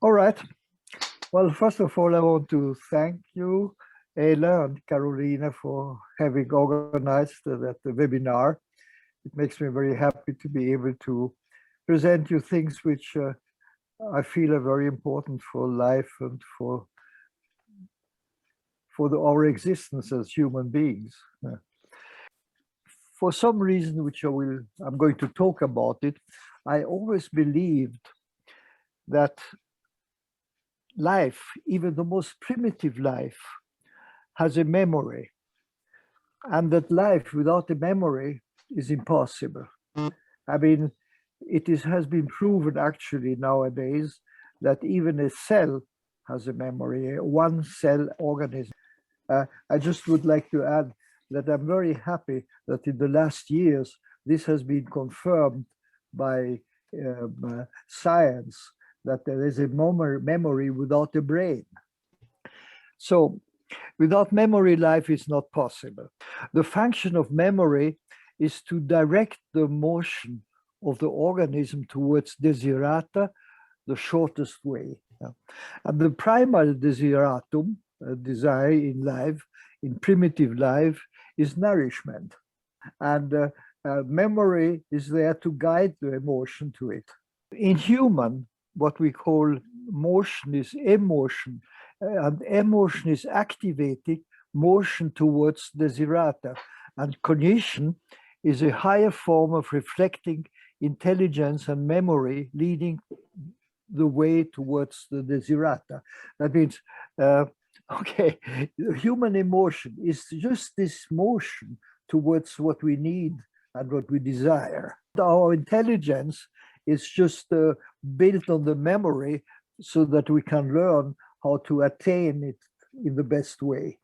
All right. Well, first of all, I want to thank you, Ela and Carolina, for having organized that webinar. It makes me very happy to be able to present you things which I feel are very important for life and for our existence as human beings. For some reason, which I'm going to talk about it, I always believed that life, even the most primitive life, has a memory, and that life without a memory is impossible. I mean, has been proven actually nowadays that even a cell has a memory, a one-cell organism. I just would like to add that I'm very happy that in the last years, this has been confirmed by science, that there is a memory without a brain. So without memory, life is not possible. The function of memory is to direct the motion of the organism towards desiderata, the shortest way. And the primal desideratum, desire in life, in primitive life, is nourishment. And memory is there to guide the emotion to it. In human, what we call motion is emotion, and emotion is activating motion towards desiderata. And cognition is a higher form of reflecting intelligence and memory, leading the way towards the desiderata. That means, okay, human emotion is just this motion towards what we need and what we desire. Our intelligence is just built on the memory so that we can learn how to attain it in the best way.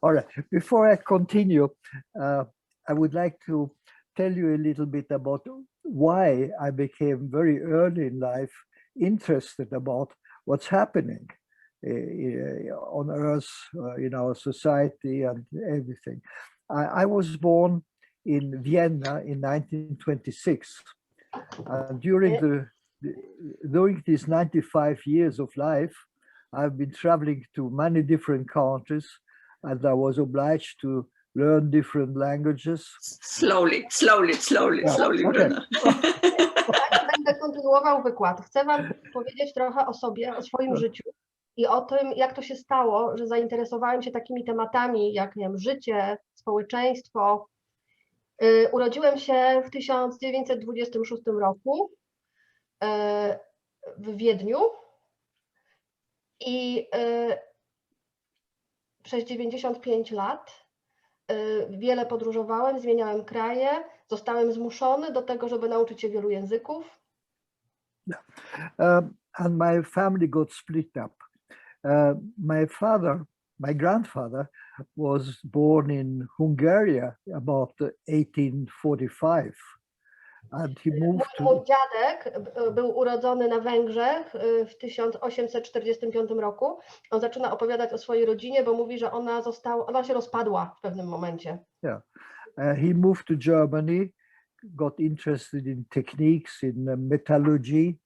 All right, before I continue, I would like to tell you a little bit about why I became very early in life interested about what's happening on Earth, in our society and everything. I was born in Vienna in 1926. And during these 95 years of life, I've been traveling to many different countries, and I was obliged to learn different languages. Slowly, Bruno. Będę kontynuował wykład. Chcę wam powiedzieć trochę o sobie, o swoim życiu i o tym, jak to się stało, że zainteresowałem się takimi tematami jak, nie wiem, życie, społeczeństwo. Urodziłem się w 1926 roku w Wiedniu i przez 95 lat wiele podróżowałem, zmieniałem kraje, zostałem zmuszony do tego, żeby nauczyć się wielu języków. And my family got split up. My grandfather was born in Hungary about 1845. And he moved Mój dziadek był urodzony na Węgrzech w 1845 roku. On zaczyna opowiadać o swojej rodzinie, bo mówi, że ona się rozpadła w pewnym momencie. Yeah. He moved to Germany, got interested in techniques, in metallurgy.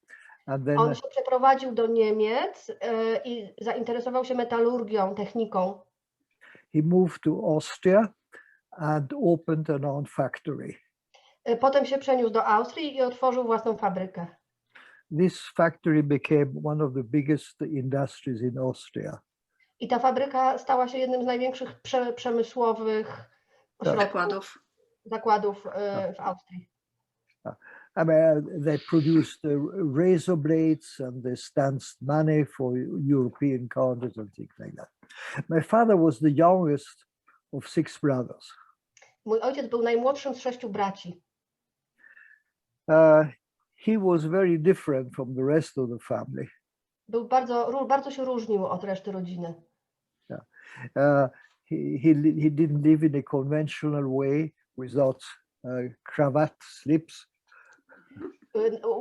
And then on się przeprowadził do Niemiec i zainteresował się metalurgią, techniką. He moved to Austria and opened an own factory. Potem się przeniósł do Austrii i otworzył własną fabrykę. This factory became one of the biggest industries in Austria. I ta fabryka stała się jednym z największych przemysłowych zakładów w Austrii. I mean, they produced razor blades and they stanced money for European countries and things like that. My father was the youngest of 6 brothers. Mój ojciec był najmłodszym z 6 braci. He was very different from the rest of the family. Był bardzo się różnił od reszty rodziny. Yeah. He didn't live in a conventional way without cravat, slips.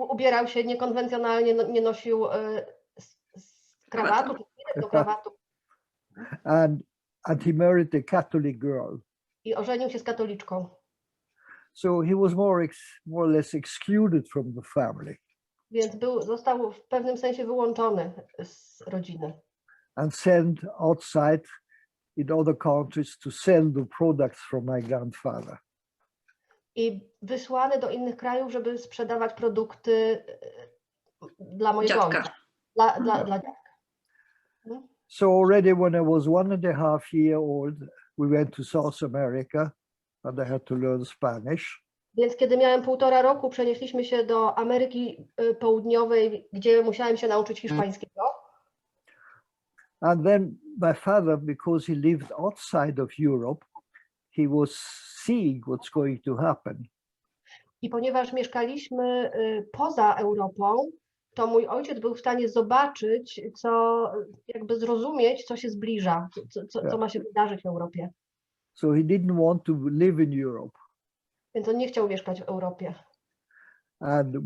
Ubierał się niekonwencjonalnie, nie nosił krawatu, do krawatu. And he married a Catholic girl. I ożenił się z katoliczką. So he was more or less excluded from the family. Więc został w pewnym sensie wyłączony z rodziny. And sent outside in other countries to sell the products from my grandfather. I wysłany do innych krajów, żeby sprzedawać produkty dla mojego Dziadka. ojca. Dla dziadka. So already when I was 1.5 years old, we went to South America and I had to learn Spanish. Więc kiedy miałem 1,5 roku, przenieśliśmy się do Ameryki Południowej, gdzie musiałem się nauczyć hiszpańskiego. And then my father, because he lived outside of Europe, he was seeing what's going to happen. I ponieważ mieszkaliśmy poza Europą, to mój ojciec był w stanie zobaczyć, jakby zrozumieć, co się zbliża, co ma się wydarzyć w Europie. So he didn't want to live in Europe. Więc on nie chciał mieszkać w Europie. And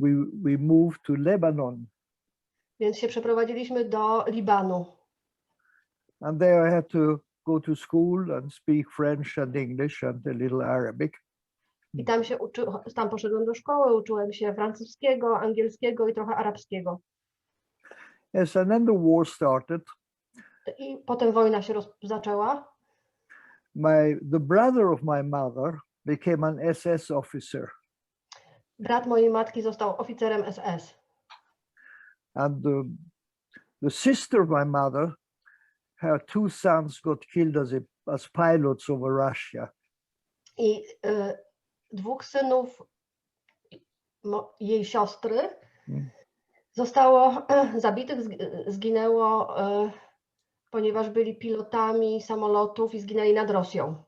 we moved to Lebanon. Więc się przeprowadziliśmy do Libanu. And there I had to go to school and speak French and English and a little Arabic. I tam poszedłem do szkoły, uczyłem się francuskiego, angielskiego i trochę arabskiego. Yes, and then the war started. I potem wojna się zaczęła. The brother of my mother became an SS officer. Brat mojej matki został oficerem SS. And the sister of my mother, her 2 sons got killed as pilots over Russia. I 2 synów jej siostry zostało zabitych, zginęło, ponieważ byli pilotami samolotów i zginęli nad Rosją.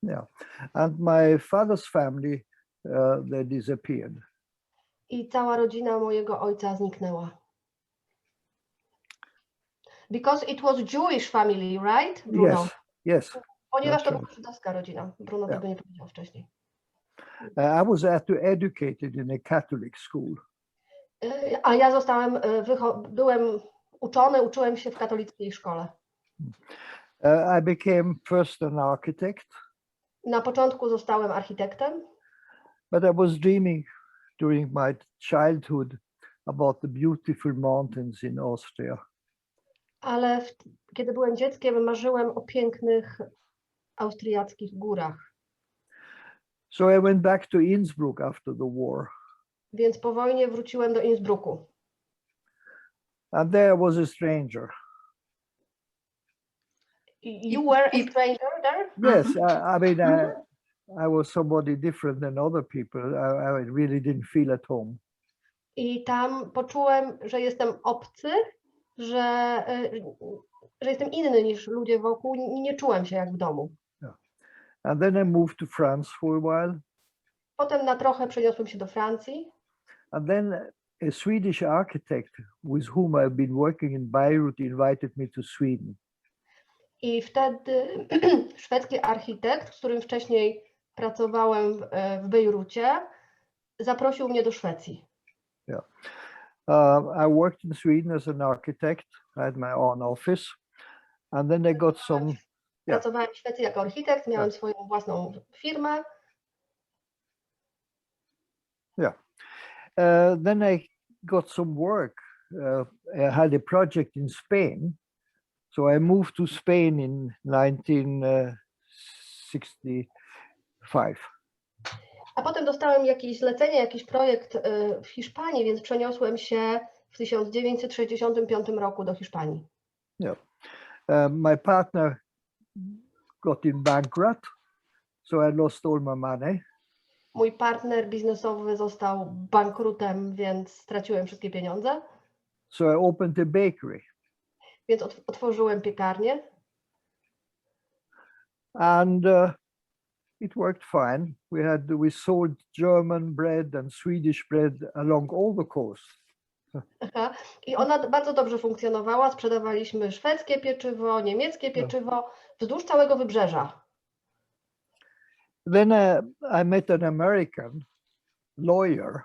Yeah, and my father's family, they disappeared. I cała rodzina mojego ojca zniknęła. Because it was Jewish family, right, Bruno? Yes. Ponieważ to była żydowska rodzina. Bruno tego nie powiedział wcześniej. I was educated in a Catholic school. A ja byłem uczyłem się w katolickiej szkole. I became first an architect. Na początku zostałem architektem. But I was dreaming during my childhood about the beautiful mountains in Austria. Ale kiedy byłem dzieckiem, marzyłem o pięknych austriackich górach. So I went back to Innsbruck after the war. Więc po wojnie wróciłem do Innsbrucku. And there was a stranger. You were a stranger there? Yes, I mean, I was somebody different than other people. I really didn't feel at home. I tam poczułem, że jestem obcy, że jestem inny niż ludzie wokół. Nie czułem się jak w domu. And then I moved to France for a while. Potem na trochę przeniosłem się do Francji. And then a Swedish architect with whom I've been working in Beirut invited me to Sweden. I wtedy szwedzki architekt, z którym wcześniej pracowałem w Bejrucie, zaprosił mnie do Szwecji. Yeah. I worked in Sweden as an architect. I had my own office. And then I got some... Pracowałem w Szwecji jako architekt, miałem swoją własną firmę. Yeah. Then I got some work. I had a project in Spain. So I moved to Spain in 1965. A potem dostałem jakieś zlecenie, jakiś projekt w Hiszpanii, więc przeniosłem się w 1965 roku do Hiszpanii. Yeah. My partner got in bankrupt, so I lost all my money. Mój partner biznesowy został bankrutem, więc straciłem wszystkie pieniądze. So I opened a bakery. Więc otworzyłem piekarnię. And it worked fine. We sold German bread and Swedish bread along all the coast. I ona bardzo dobrze funkcjonowała. Sprzedawaliśmy szwedzkie pieczywo, niemieckie pieczywo wzdłuż całego wybrzeża. Then I met an American lawyer.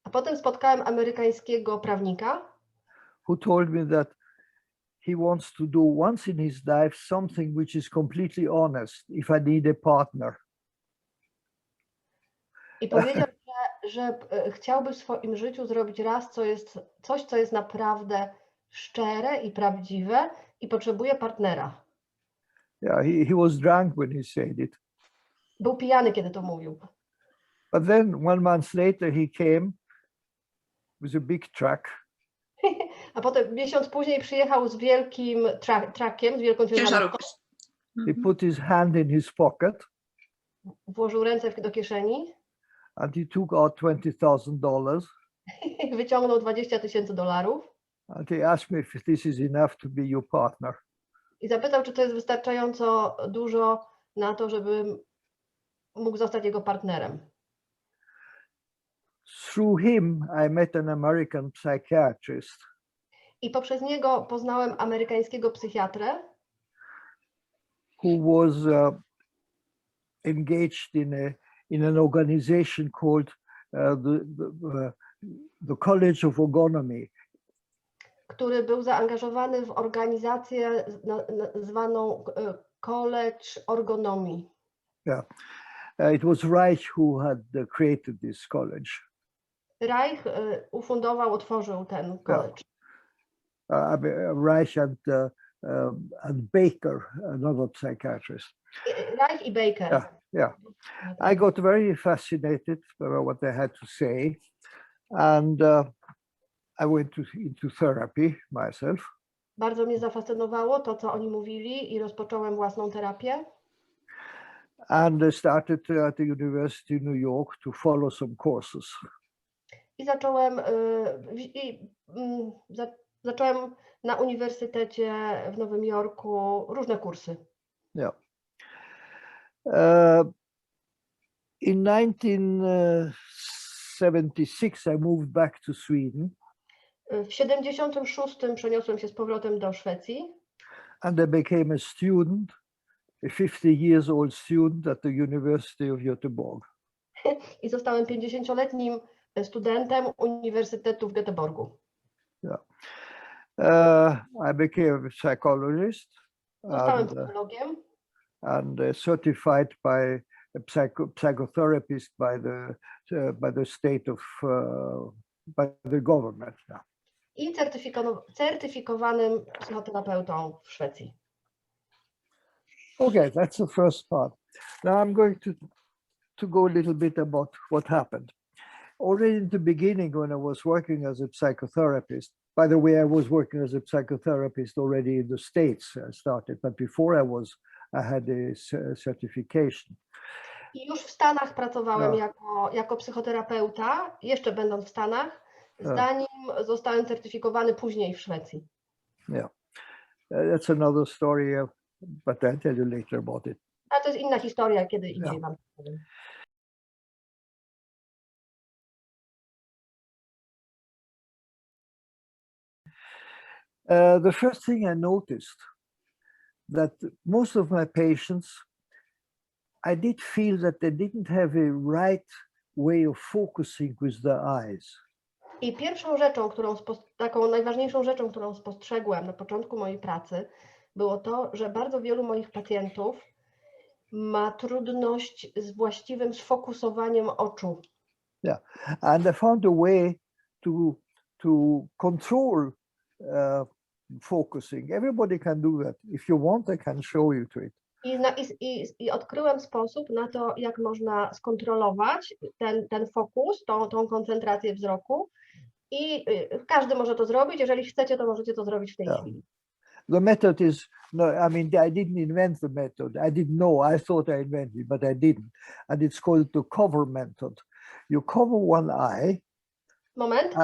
A potem spotkałem amerykańskiego prawnika, who told me that he wants to do once in his life something which is completely honest if I need a partner. I powiedział, że chciałby w swoim życiu zrobić raz coś, co jest naprawdę szczere i prawdziwe i potrzebuje partnera. Yeah, he was drunk when he said it. Był pijany, kiedy to mówił. But then 1 month later he came with a big truck. A potem miesiąc później przyjechał z wielkim truckiem, z wielką ciężarówką. He put his hand in his pocket Włożył ręce do kieszeni. and he took out $20,000. Wyciągnął $20,000. And he asked me if this is enough to be your partner. I zapytał, czy to jest wystarczająco dużo na to, żebym mógł zostać jego partnerem. Through him, I met an American psychiatrist. I poprzez niego poznałem amerykańskiego psychiatrę, who was engaged in an organization called the College of Ergonomy. który był zaangażowany w organizację zwaną College Ergonomii. Yeah, it was Reich who had created this college. Reich ufundował, otworzył ten college. Reich and Baker, another psychiatrist. Reich i Baker. Yeah. I got very fascinated by what they had to say, and I went into therapy myself. Bardzo mnie zafascynowało to, co oni mówili, i rozpocząłem własną terapię. And I started at the University of New York to follow some courses. I zacząłem na uniwersytecie w Nowym Jorku różne kursy. Yeah. In 1976, I moved back to Sweden. W 1976 przeniosłem się z powrotem do Szwecji. And I became a student, a 50 years old student at the University of Göteborg. I zostałem 50-letnim studentem Uniwersytetu w Göteborgu. Yeah. I became a psychologist. Zostałem psychologiem. And certified by a psychotherapist by the state of by the government. Yeah. I certyfikowanym psychoterapeutą w Szwecji. Okay, that's the first part. Now I'm going to go a little bit about what happened. Already in the beginning, when I was working as a psychotherapist, by the way, I was working as a psychotherapist already in the States. I started, but before I had a certification. I już w Stanach pracowałem jako psychoterapeuta, jeszcze będąc w Stanach, zanim zostałem certyfikowany później w Szwecji. Yeah, that's another story, but I'll tell you later about it. A to jest inna historia, kiedy indziej wam powiem. The first thing I noticed that most of my patients, I did feel that they didn't have a right way of focusing with their eyes. I pierwszą rzeczą, taką najważniejszą rzeczą, którą spostrzegłem na początku mojej pracy, było to, że bardzo wielu moich pacjentów ma trudność z właściwym sfokusowaniem oczu. Yeah, and I found a way to control focusing. Everybody can do that. If you want, I can show you to it. I odkryłem sposób na to, jak można skontrolować ten fokus, tą koncentrację wzroku. I każdy może to zrobić. Jeżeli chcecie, to możecie to zrobić w tej chwili. The method is, no, I mean, I didn't invent the method. I didn't know. I thought I invented it, but I didn't. And it's called the cover method. You cover one eye. Moment.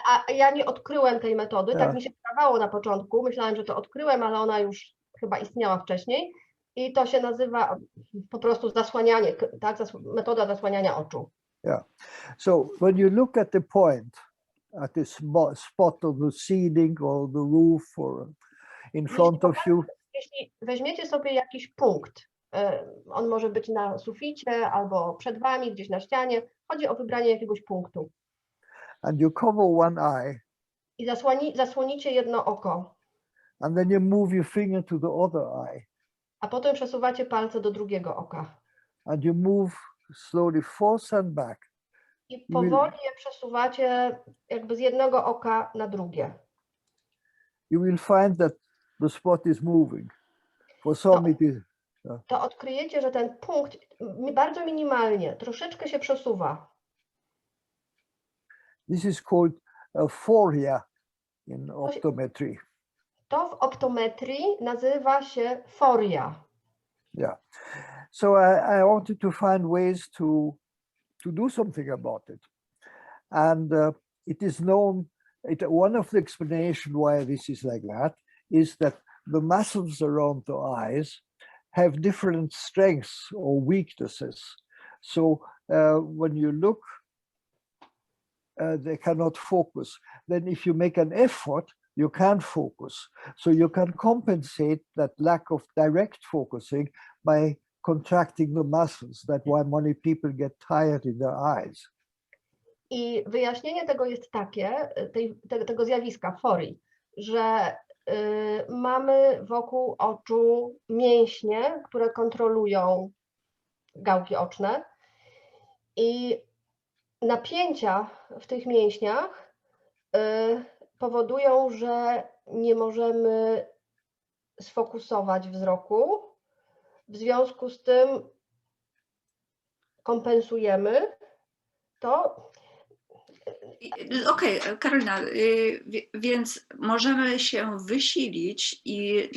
A ja nie odkryłem tej metody. Tak mi się wydawało na początku. Myślałem, że to odkryłem, ale ona już chyba istniała wcześniej. I to się nazywa po prostu zasłanianie, tak? Metoda zasłaniania oczu. Yeah. So when you look at the point, at the spot of the ceiling or the roof or in front of you. Jeśli weźmiecie sobie jakiś punkt, on może być na suficie albo przed wami, gdzieś na ścianie. Chodzi o wybranie jakiegoś punktu. And you cover one eye. I zasłonicie jedno oko. And then you move your finger to the other eye. A potem przesuwacie palce do drugiego oka. And you move slowly force and back. I powoli je przesuwacie jakby z jednego oka na drugie. You will find that the spot is moving. For some it is. To odkryjecie, że ten punkt bardzo minimalnie, troszeczkę się przesuwa. This is called aphoria in optometry. To w optometrii nazywa się foria. Yeah. So I wanted to find ways to do something about it. And it is known, one of the explanations why this is like that is that the muscles around the eyes have different strengths or weaknesses. So when you look, they cannot focus. Then if you make an effort, you can't focus. So you can compensate that lack of direct focusing by contracting the muscles. That's why many people get tired in their eyes. I wyjaśnienie tego jest takie, tego zjawiska forii, że mamy wokół oczu mięśnie, które kontrolują gałki oczne i napięcia w tych mięśniach powodują, że nie możemy sfokusować wzroku. W związku z tym kompensujemy to. Okej, Karolina, więc możemy się wysilić i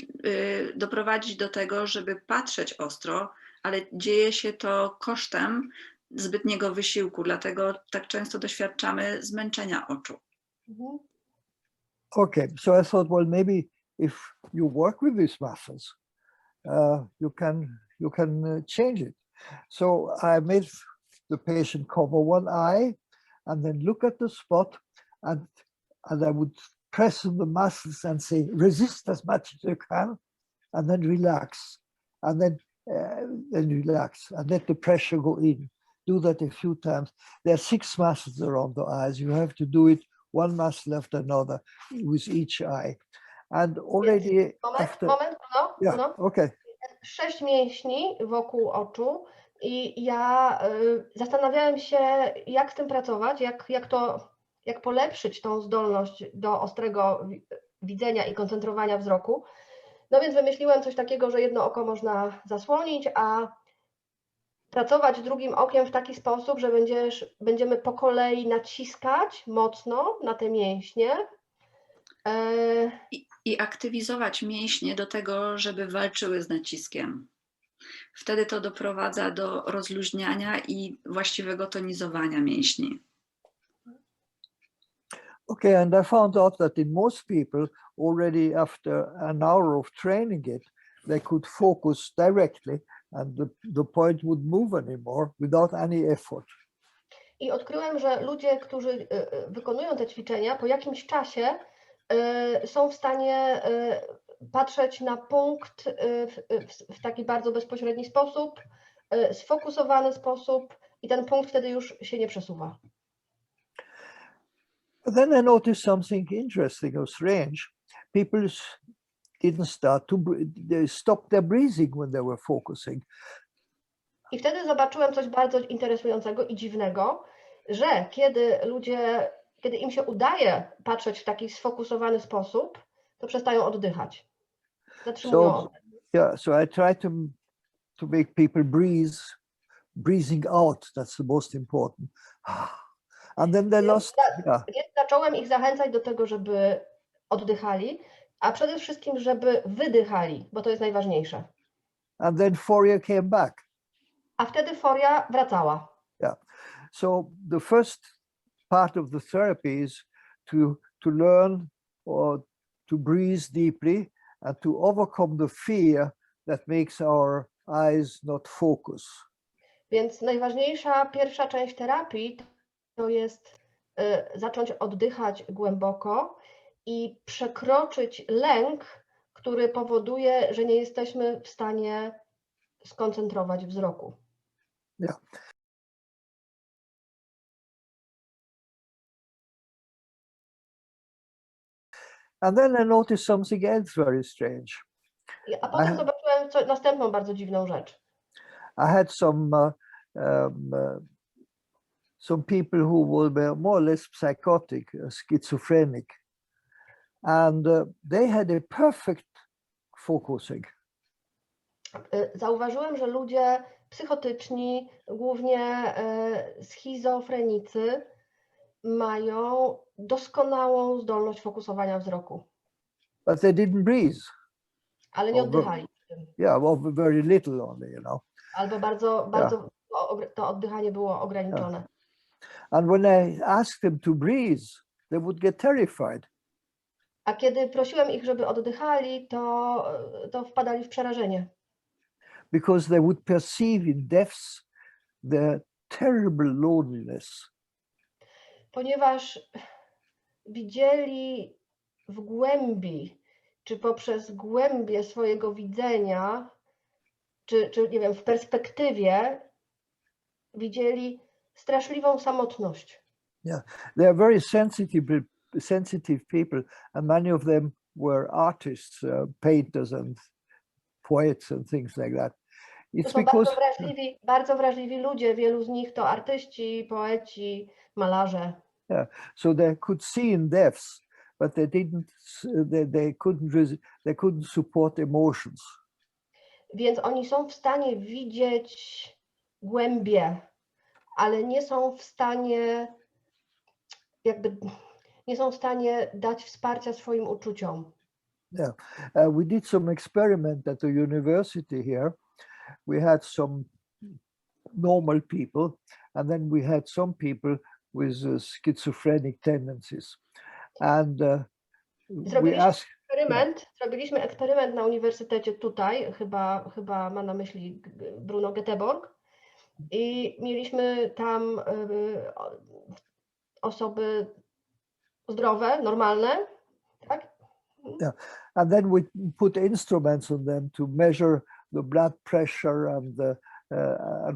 doprowadzić do tego, żeby patrzeć ostro, ale dzieje się to kosztem zbytniego wysiłku, dlatego tak często doświadczamy zmęczenia oczu. Okay, so I thought, well, maybe if you work with these muscles, you can change it. So I made the patient cover one eye and then look at the spot, and I would press on the muscles and say, resist as much as you can, and then relax, and then relax, and let the pressure go in. Do that a few times. There are 6 muscles around the eyes. You have to do it one muscle after another with each eye. And already Moment, yeah, okay. 6 mięśni wokół oczu i ja zastanawiałem się, jak z tym pracować, jak polepszyć tą zdolność do ostrego widzenia i koncentrowania wzroku. No więc wymyśliłem coś takiego, że jedno oko można zasłonić, a pracować drugim okiem w taki sposób, że będziemy po kolei naciskać mocno na te mięśnie. I aktywizować mięśnie do tego, żeby walczyły z naciskiem. Wtedy to doprowadza do rozluźniania i właściwego tonizowania mięśni. Okay, and I found out that in most people, already after an hour of training it, they could focus directly and the point would move anymore without any effort. I odkryłem, że ludzie, którzy wykonują te ćwiczenia, po jakimś czasie są w stanie patrzeć na punkt w taki bardzo bezpośredni sposób, sfokusowany sposób i ten punkt wtedy już się nie przesuwa. Then I noticed something interesting or strange. People didn't start to they stopped their breathing when they were focusing. I wtedy zobaczyłem coś bardzo interesującego i dziwnego, że kiedy im się udaje patrzeć w taki sfokusowany sposób, to przestają oddychać. Zatrzymują oddech. So I try to make people breathing out. That's the most important. And then they lost. Więc zacząłem ich zachęcać do tego, żeby oddychali, a przede wszystkim, żeby wydychali, bo to jest najważniejsze. And then foria came back. A wtedy foria wracała. Yeah. So the first part of the therapy is to learn or to breathe deeply and to overcome the fear that makes our eyes not focus. Więc najważniejsza pierwsza część terapii to jest zacząć oddychać głęboko i przekroczyć lęk, który powoduje, że nie jesteśmy w stanie skoncentrować wzroku. Yeah. And then I noticed something else very strange. A potem zobaczyłem następną bardzo dziwną rzecz. I had some some people who were more or less psychotic, schizophrenic, and they had a perfect focusing. Zauważyłem, że ludzie psychotyczni, głównie schizofrenicy, mają doskonałą zdolność fokusowania wzroku. But they didn't breathe. Ale nie oddychali. Yeah, well, very little only, you know. Albo bardzo to oddychanie było ograniczone. And when I asked them to breathe, they would get terrified. A kiedy prosiłem ich, żeby oddychali, to wpadali w przerażenie. Because they would perceive in deaths the terrible loneliness. Ponieważ widzieli w głębi, czy poprzez głębie swojego widzenia, czy nie wiem, w perspektywie widzieli straszliwą samotność. Yeah, they are very sensitive people, and many of them were artists, painters and poets and things like that. To są bardzo wrażliwi ludzie, wielu z nich to artyści, poeci, malarze. Yeah, so they could see in deaths, but they couldn't support emotions. Więc oni są w stanie widzieć głębie, ale nie są w stanie dać wsparcia swoim uczuciom. Yeah, we did some experiment at the university here. We had some normal people, and then we had some people with schizophrenic tendencies. And Zrobiliśmy eksperyment na uniwersytecie tutaj, chyba ma na myśli Bruno Adler, i mieliśmy tam osoby zdrowe, normalne, tak? Yeah. And then we put instruments on them to measure the blood pressure and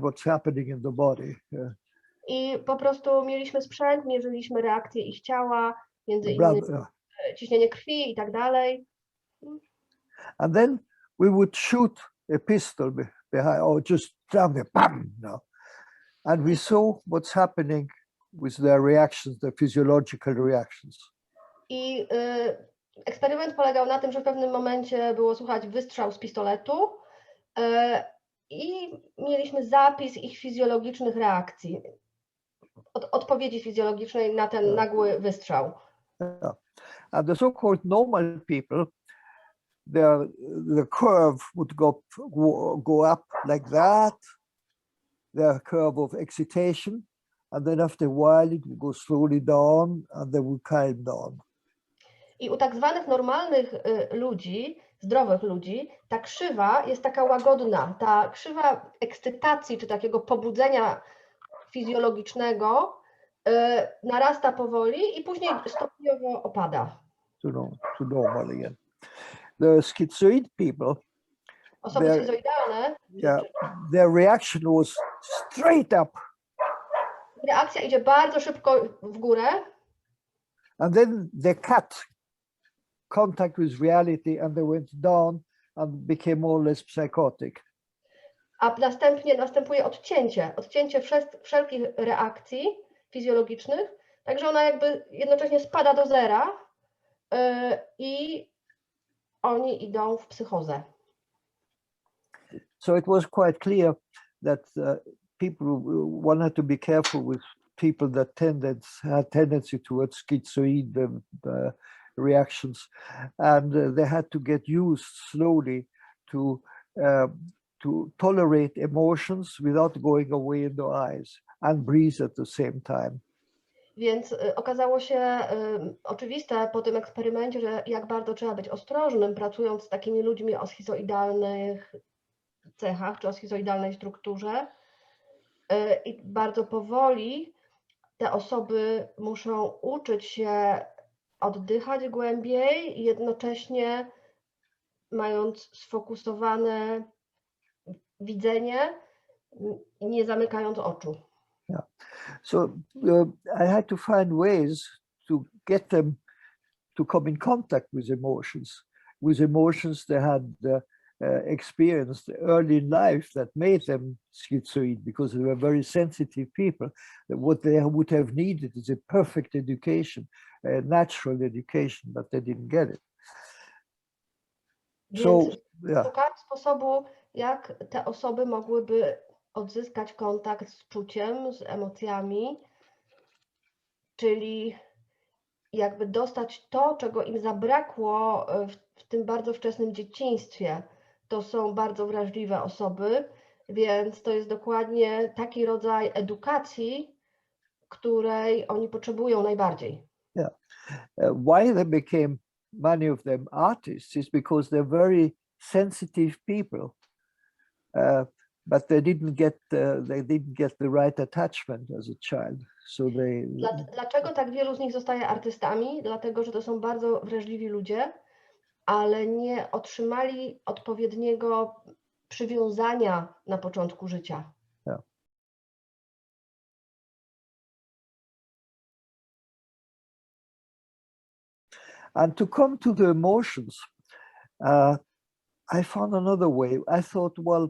what's happening in the body. Yeah. I po prostu mieliśmy sprzęt, mierzyliśmy reakcje ich ciała, między innymi ciśnienie krwi i tak dalej. And then we would shoot a pistol behind, or just down there, bam, no. And we saw what's happening with their reactions, their physiological reactions. I eksperyment polegał na tym, że w pewnym momencie było słychać wystrzał z pistoletu i mieliśmy zapis ich fizjologicznych reakcji, odpowiedzi fizjologicznej na ten nagły wystrzał. Yeah. And the so-called normal people, the curve would go up like that, the curve of excitation, and then after a while it would go slowly down, and they would calm down. I u tak zwanych normalnych ludzi, zdrowych ludzi, ta krzywa jest taka łagodna. Ta krzywa ekscytacji czy takiego pobudzenia fizjologicznego narasta powoli i później stopniowo opada. To normal again. The schizoid people, osoby schizoidalne, their reaction was straight up. Reakcja idzie bardzo szybko w górę. And then they cut contact with reality and they went down and became more or less psychotic. A następnie następuje odcięcie wszelkich reakcji fizjologicznych, także ona jakby jednocześnie spada do zera i oni idą w psychozę. So it was quite clear that one had to be careful with people that had tendency towards schizoid reactions, and they had to get used slowly to tolerate emotions without going away in the eyes and breathe at the same time. Więc okazało się oczywiste po tym eksperymencie, że jak bardzo trzeba być ostrożnym, pracując z takimi ludźmi o schizoidalnych cechach czy o schizoidalnej strukturze. I bardzo powoli te osoby muszą uczyć się oddychać głębiej i jednocześnie mając sfokusowane widzenie, nie zamykając oczu. Yeah. So I had to find ways to get them to come in contact with emotions they had experienced early in life that made them schizoid, because they were very sensitive people. What they would have needed is a perfect education, a natural education, but they didn't get it. Więc So, yeah. szukałem sposobu, jak te osoby mogłyby odzyskać kontakt z czuciem, z emocjami, czyli jakby dostać to, czego im zabrakło w tym bardzo wczesnym dzieciństwie. To są bardzo wrażliwe osoby, więc to jest dokładnie taki rodzaj edukacji, której oni potrzebują najbardziej. Yeah. Why they became, many of them, artists is because they're very sensitive people, but they didn't get the right attachment as a child. So they. Dlaczego tak wielu z nich zostaje artystami? Dlatego, że to są bardzo wrażliwi ludzie, ale nie otrzymali odpowiedniego przywiązania na początku życia. Yeah. And to come to the emotions, I found another way. I thought, well,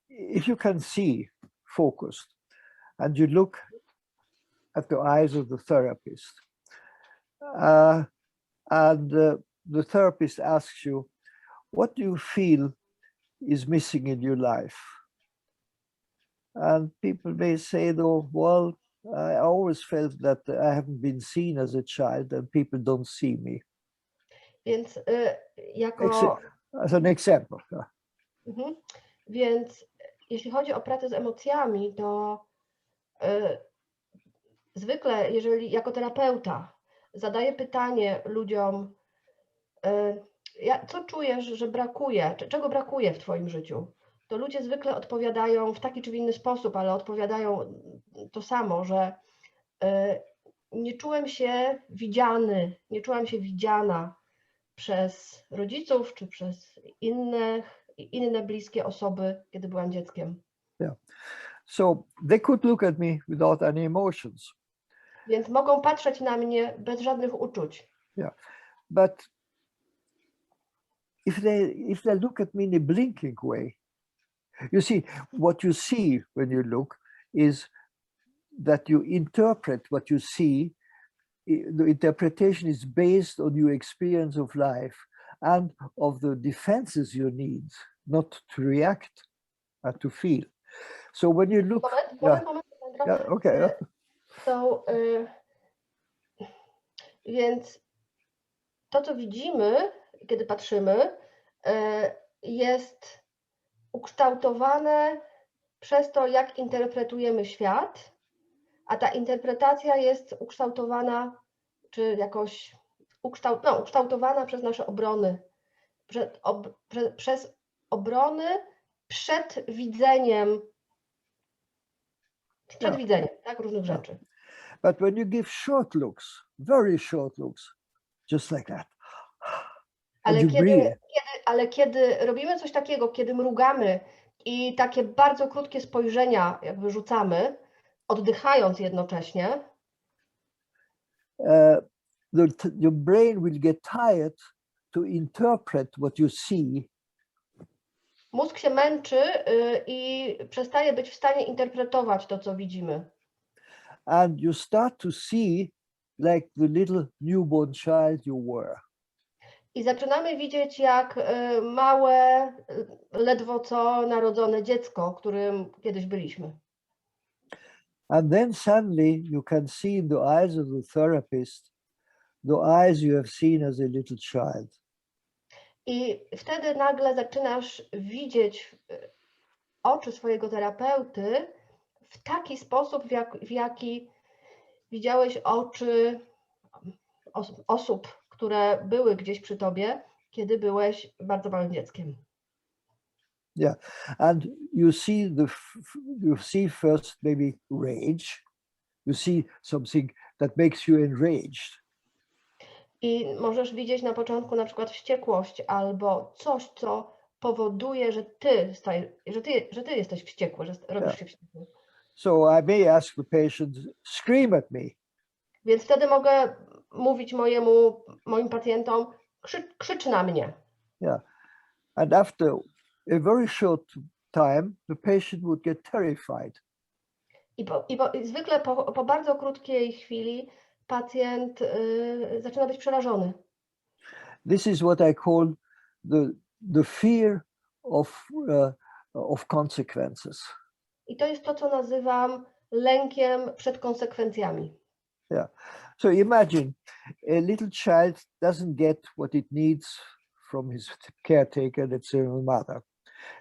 if you can see focused and you look at the eyes of the therapist, and the therapist asks you, what do you feel is missing in your life? And people may say, though, well, I always felt that I haven't been seen as a child and people don't see me. Więc jako... As an example. Więc jeśli chodzi o pracę z emocjami, to zwykle, jeżeli jako terapeuta zadaję pytanie ludziom, co czujesz, że brakuje, czego brakuje w twoim życiu, to ludzie zwykle odpowiadają w taki czy w inny sposób, ale odpowiadają to samo, że nie czułem się widziany, nie czułam się widziana przez rodziców czy przez inne bliskie osoby, kiedy byłam dzieckiem. Yeah. So they could look at me without any emotions. Więc mogą patrzeć na mnie bez żadnych uczuć. Yeah. But if they look at me in a blinking way, you see, what you see when you look is that you interpret what you see. The interpretation is based on your experience of life and of the defenses you need, not to react and to feel. So when you look... Moment. Yeah, okay. So, więc to, co widzimy, kiedy patrzymy, jest ukształtowane przez to, jak interpretujemy świat, a ta interpretacja jest ukształtowana, czy jakoś ukształtowana przez nasze obrony, przez obrony przed widzeniem, tak, różnych rzeczy. But when you give short looks, very short looks, just like that, ale kiedy robimy coś takiego, kiedy mrugamy i takie bardzo krótkie spojrzenia jakby rzucamy, oddychając jednocześnie, your brain will get tired to interpret what you see. Mózg się męczy i przestaje być w stanie interpretować to, co widzimy. And you start to see like the little newborn child you were. I zaczynamy widzieć jak małe, ledwo co narodzone dziecko, którym kiedyś byliśmy. And then suddenly you can see in the eyes of the therapist the eyes you have seen as a little child. I wtedy nagle zaczynasz widzieć oczy swojego terapeuty w taki sposób, w jaki widziałeś oczy osób, które były gdzieś przy tobie, kiedy byłeś bardzo małym dzieckiem. Yeah, and you see first maybe rage. You see something that makes you enraged. I możesz widzieć na początku na przykład wściekłość albo coś, co powoduje, że ty jesteś wściekły, że robisz się wściekły. So I may ask the patient, scream at me. Więc wtedy mogę mówić moim pacjentom, krzycz na mnie. Yeah. And after a very short time, the patient would get terrified. I zwykle po bardzo krótkiej chwili pacjent zaczyna być przerażony. This is what I call the fear of consequences. I to jest to, co nazywam lękiem przed konsekwencjami. Yeah. So imagine a little child doesn't get what it needs from his caretaker, let's say the mother.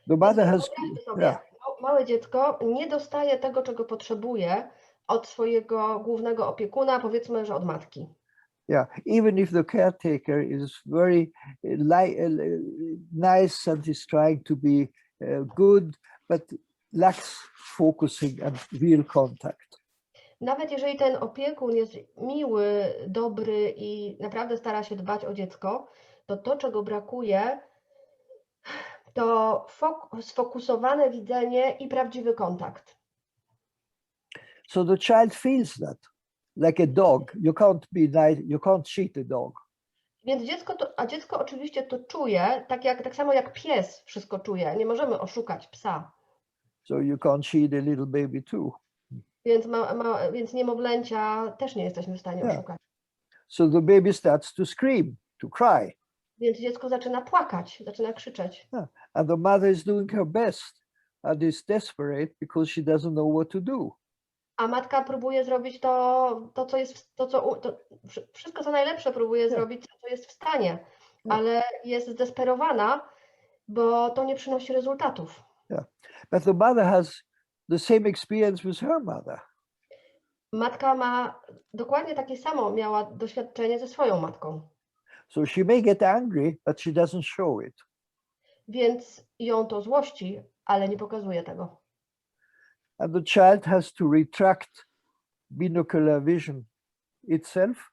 The mother has. Yeah. Małe dziecko nie dostaje tego, czego potrzebuje od swojego głównego opiekuna, powiedzmy, że od matki. Yeah, even if the caretaker is very nice and is trying to be good, but lacks focusing and real contact. Nawet jeżeli ten opiekun jest miły, dobry i naprawdę stara się dbać o dziecko, to czego brakuje, to sfokusowane widzenie i prawdziwy kontakt. So the child feels that, like a dog. You can't be nice, you can't cheat a dog. Więc dziecko oczywiście to czuje, tak samo jak pies wszystko czuje. Nie możemy oszukać psa. So you can't cheat a little baby too. Więc niemowlęcia też nie jesteśmy w stanie oszukać. So the baby starts to scream, to cry. Więc dziecko zaczyna płakać, zaczyna krzyczeć. And the mother is doing her best and is desperate because she doesn't know what to do. A matka próbuje zrobić wszystko co najlepsze próbuje zrobić, co jest w stanie, ale jest zdesperowana, bo to nie przynosi rezultatów. Yeah. But the mother has the same experience with her mother. Matka ma dokładnie takie samo, miała doświadczenie ze swoją matką. So she may get angry, but she doesn't show it. Więc ją to złości, ale nie pokazuje tego. And the child has to retract binocular vision itself,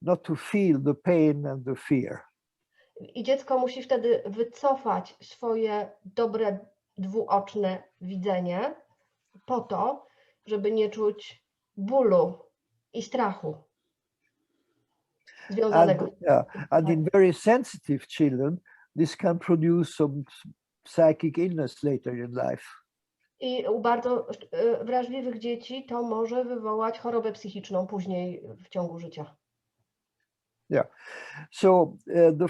not to feel the pain and the fear. I dziecko musi wtedy wycofać swoje dobre, dwuoczne widzenie po to, żeby nie czuć bólu i strachu związanego. And in very sensitive children, this can produce some psychic illness later in life. I u bardzo wrażliwych dzieci to może wywołać chorobę psychiczną później w ciągu życia. Yeah. So the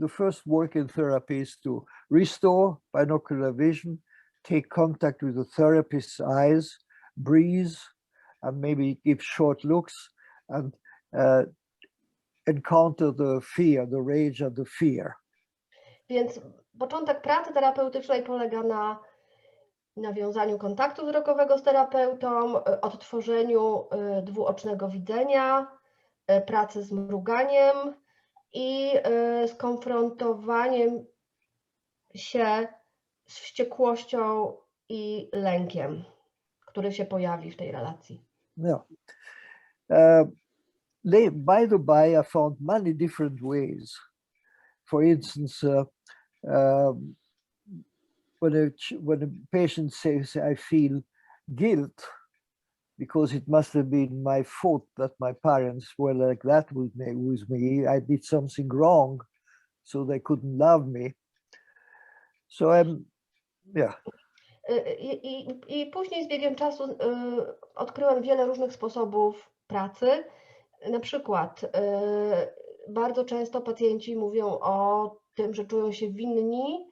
first work in therapy is to restore binocular vision, take contact with the therapist's eyes, breathe, and maybe give short looks and encounter the fear, the rage and the fear. Więc początek pracy terapeutycznej polega na nawiązaniu kontaktu wzrokowego z terapeutą, odtworzeniu dwuocznego widzenia, pracy z mruganiem i skonfrontowaniem się z wściekłością i lękiem, który się pojawi w tej relacji. Yeah. By the by, I found many different ways. For instance, when a patient says, I feel guilt because it must have been my fault that my parents were like that with me. I did something wrong, so they couldn't love me. So yeah. I później z biegiem czasu odkryłem wiele różnych sposobów pracy. Na przykład bardzo często pacjenci mówią o tym, że czują się winni,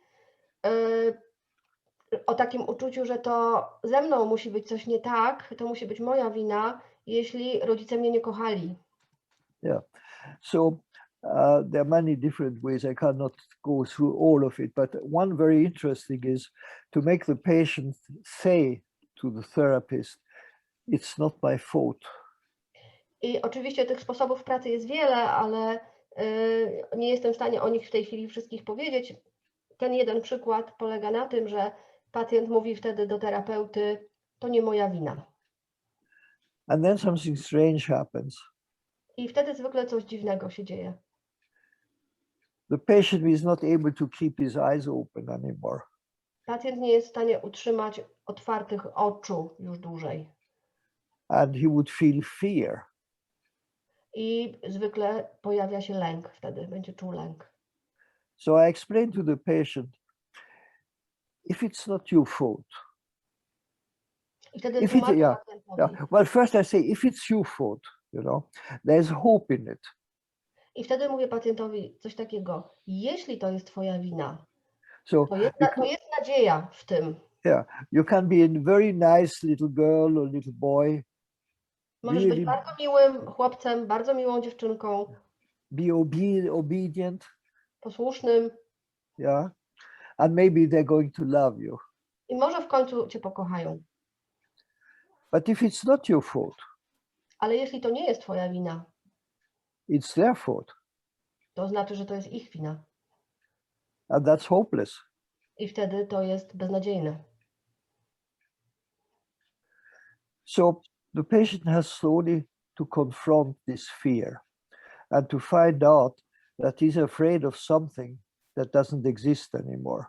o takim uczuciu, że to ze mną musi być coś nie tak, to musi być moja wina, jeśli rodzice mnie nie kochali. Yeah. So there are many different ways. I cannot go through all of it, but one very interesting is to make the patient say to the therapist, it's not my fault. I oczywiście tych sposobów pracy jest wiele, ale nie jestem w stanie o nich w tej chwili wszystkich powiedzieć. Ten jeden przykład polega na tym, że pacjent mówi wtedy do terapeuty, to nie moja wina. And then something strange happens. I wtedy zwykle coś dziwnego się dzieje. The patient is not able to keep his eyes open anymore. Pacjent nie jest w stanie utrzymać otwartych oczu już dłużej. And he would feel fear. I zwykle pojawia się lęk, wtedy będzie czuł lęk. So I explained to the patient, if it's not your fault, I wtedy if it, tłumaczę yeah, pacjentowi. well, first I say, if it's your fault, you know, there's hope in it. I wtedy mówię pacjentowi coś takiego, jeśli to jest twoja wina, So to jest nadzieja w tym. yeah, you can be a very nice little girl or little boy. Możesz być bardzo miłym chłopcem, bardzo miłą dziewczynką, Be obedient, posłusznym yeah, and maybe they're going to love you. i może w końcu cię pokochają. But if it's not your fault, Ale jeśli to nie jest twoja wina, it's their fault, to znaczy, że to jest ich wina. and that's hopeless. I wtedy to jest beznadziejne. So the patient has slowly to confront this fear and to find out that he's afraid of something that doesn't exist anymore.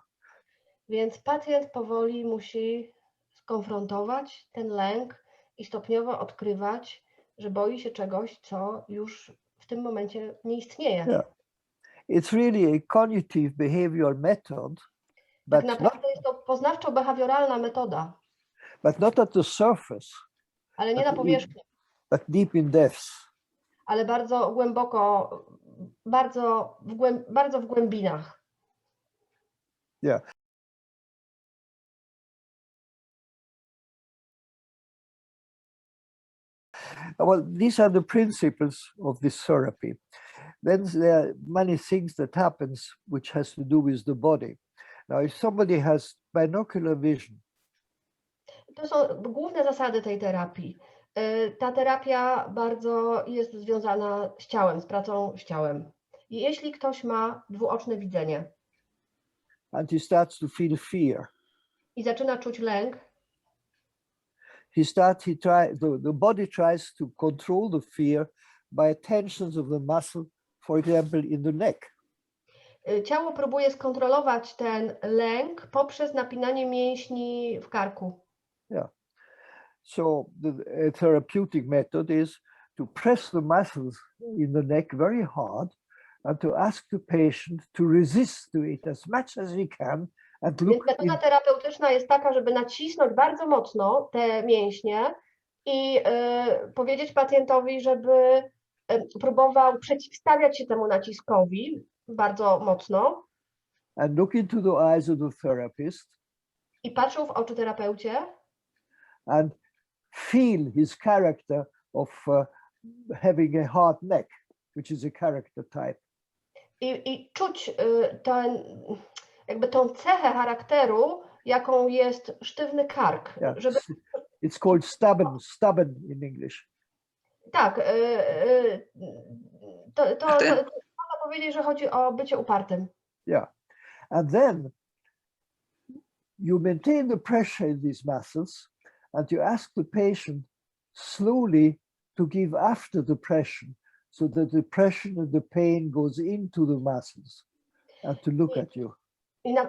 Więc pacjent powoli musi skonfrontować ten lęk i stopniowo odkrywać, że boi się czegoś, co już w tym momencie nie istnieje. Yeah. It's really a cognitive behavioral method, Tak but naprawdę jest to poznawczo-behawioralna metoda, not at the surface, ale nie na powierzchni, but deep in depths. ale bardzo głęboko, bardzo w głębinach. Yeah. Well, these are the principles of this therapy. Then there are many things that happens which has to do with the body. Now, if somebody has binocular vision, To są główne zasady tej terapii. Ta terapia bardzo jest związana z ciałem, z pracą z ciałem. I jeśli ktoś ma dwuoczne widzenie and he starts to feel fear, i zaczyna czuć lęk, the body tries to control the fear by tensions of the muscle, for example, in the neck. Ciało próbuje skontrolować ten lęk poprzez napinanie mięśni w karku. Yeah. So the therapeutic method is to press the muscles in the neck very hard and to ask the patient to resist to it as much as he can and Więc look metoda terapeutyczna jest taka, żeby nacisnąć bardzo mocno te mięśnie i powiedzieć pacjentowi, żeby próbował przeciwstawiać się temu naciskowi bardzo mocno and look into the eyes of the therapist i patrzył w oczy terapeucie and feel his character of having a hard neck, which is a character type. I czuć jakby tą cechę charakteru, jaką jest sztywny kark. Yeah. Żeby... It's called stubborn in English. Tak, można powiedzieć, że chodzi o bycie upartym. Yeah, and then you maintain the pressure in these muscles and you ask the patient slowly to give after the pressure so that the pressure and the pain goes into the muscles and to look at you.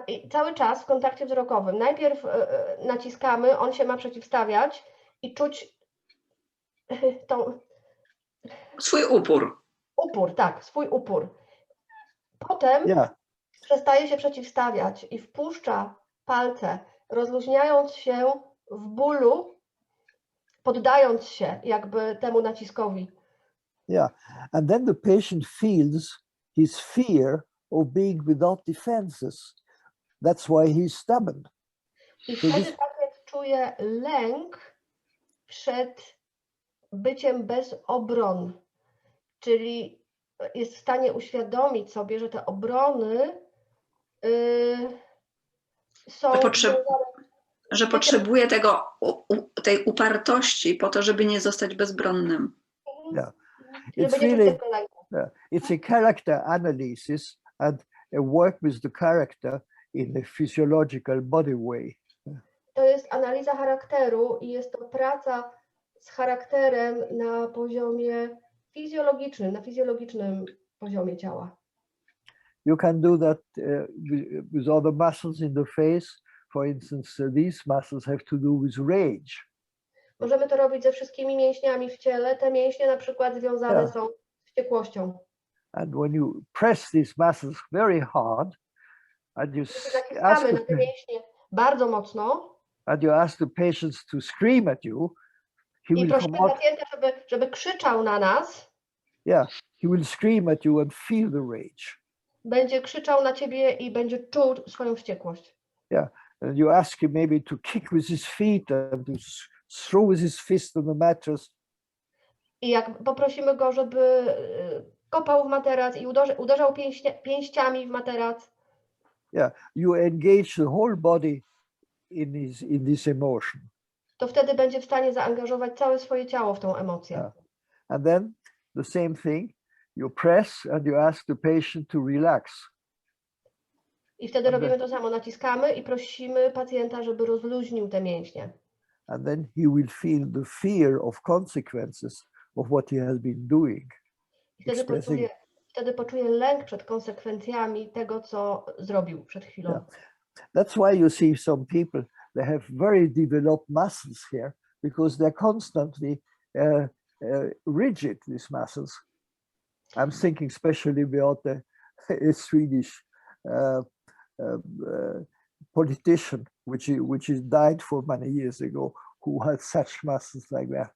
I cały czas w kontakcie wzrokowym. Najpierw naciskamy, on się ma przeciwstawiać i czuć tą... Swój upór. Upór, tak, swój upór. Potem przestaje się przeciwstawiać i wpuszcza palce, rozluźniając się w bólu, poddając się jakby temu naciskowi. Yeah, and then the patient feels his fear of being without defenses. That's why he's stubborn. I wtedy pacjent czuje lęk przed byciem bez obron, czyli jest w stanie uświadomić sobie, że te obrony są... Że potrzebuje tej upartości po to, żeby nie zostać bezbronnym. Yeah. It's a character analysis and a work with the character in a physiological body way. To jest analiza charakteru i jest to praca z charakterem na poziomie fizjologicznym, na fizjologicznym poziomie ciała. You can do that with other muscles in the face. For instance, these muscles have to do with rage. Możemy to robić ze wszystkimi mięśniami w ciele. Te mięśnie na przykład związane są z wściekłością. And when you press these muscles very hard, and you ask naciskamy na te mięśnie bardzo mocno the patients to scream at you, he i will prosimy come out. pacjenta, żeby krzyczał na nas, Yeah, he will scream at you and feel the rage. będzie krzyczał na ciebie i będzie czuł swoją wściekłość. Yeah, and you ask him maybe to kick with his feet and to throw with his fist on the mattress. I jak poprosimy go, żeby kopał w materac i uderzał pięściami w materac, Yeah, you engage the whole body in this emotion. to wtedy będzie w stanie zaangażować całe swoje ciało w tą emocję. Yeah. And then the same thing, you press and you ask the patient to relax. I wtedy robimy to samo, naciskamy i prosimy pacjenta, żeby rozluźnił te mięśnie. And then he will feel the fear of consequences of what he has been doing. I wtedy poczuje lęk przed konsekwencjami tego, co zrobił przed chwilą. Yeah. That's why you see some people, they have very developed muscles here because they're constantly rigid, these muscles. I'm thinking especially about a Swedish politician, which is died for many years ago, who had such muscles like that.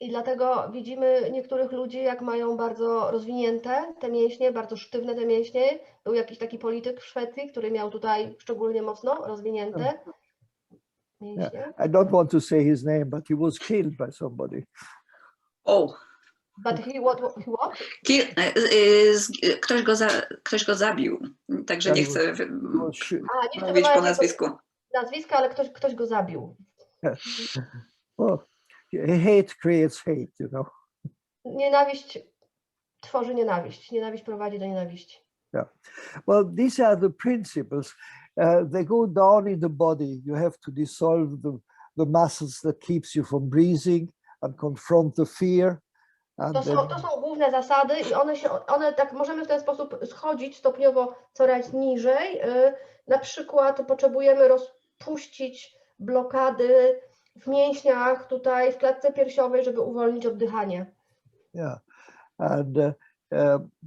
I dlatego widzimy niektórych ludzi, jak mają bardzo rozwinięte te mięśnie, bardzo sztywne te mięśnie. Był jakiś taki polityk w Szwecji, który miał tutaj szczególnie mocno rozwinięte mięśnie. Yeah. I don't want to say his name, but he was killed by somebody. Oh. But he what? Ktoś go zabił, także nie chcę mówić po nazwisku. Nazwiska, ale ktoś go zabił. Oh, hate creates hate, you know. Nienawiść tworzy nienawiść. Nienawiść prowadzi do nienawiści. Yeah. Well, these are the principles. They go down in the body. You have to dissolve the muscles that keeps you from breathing and confront the fear. To są główne zasady i one tak możemy w ten sposób schodzić stopniowo coraz niżej. Na przykład potrzebujemy rozpuścić blokady w mięśniach tutaj w klatce piersiowej, żeby uwolnić oddychanie. Yeah, and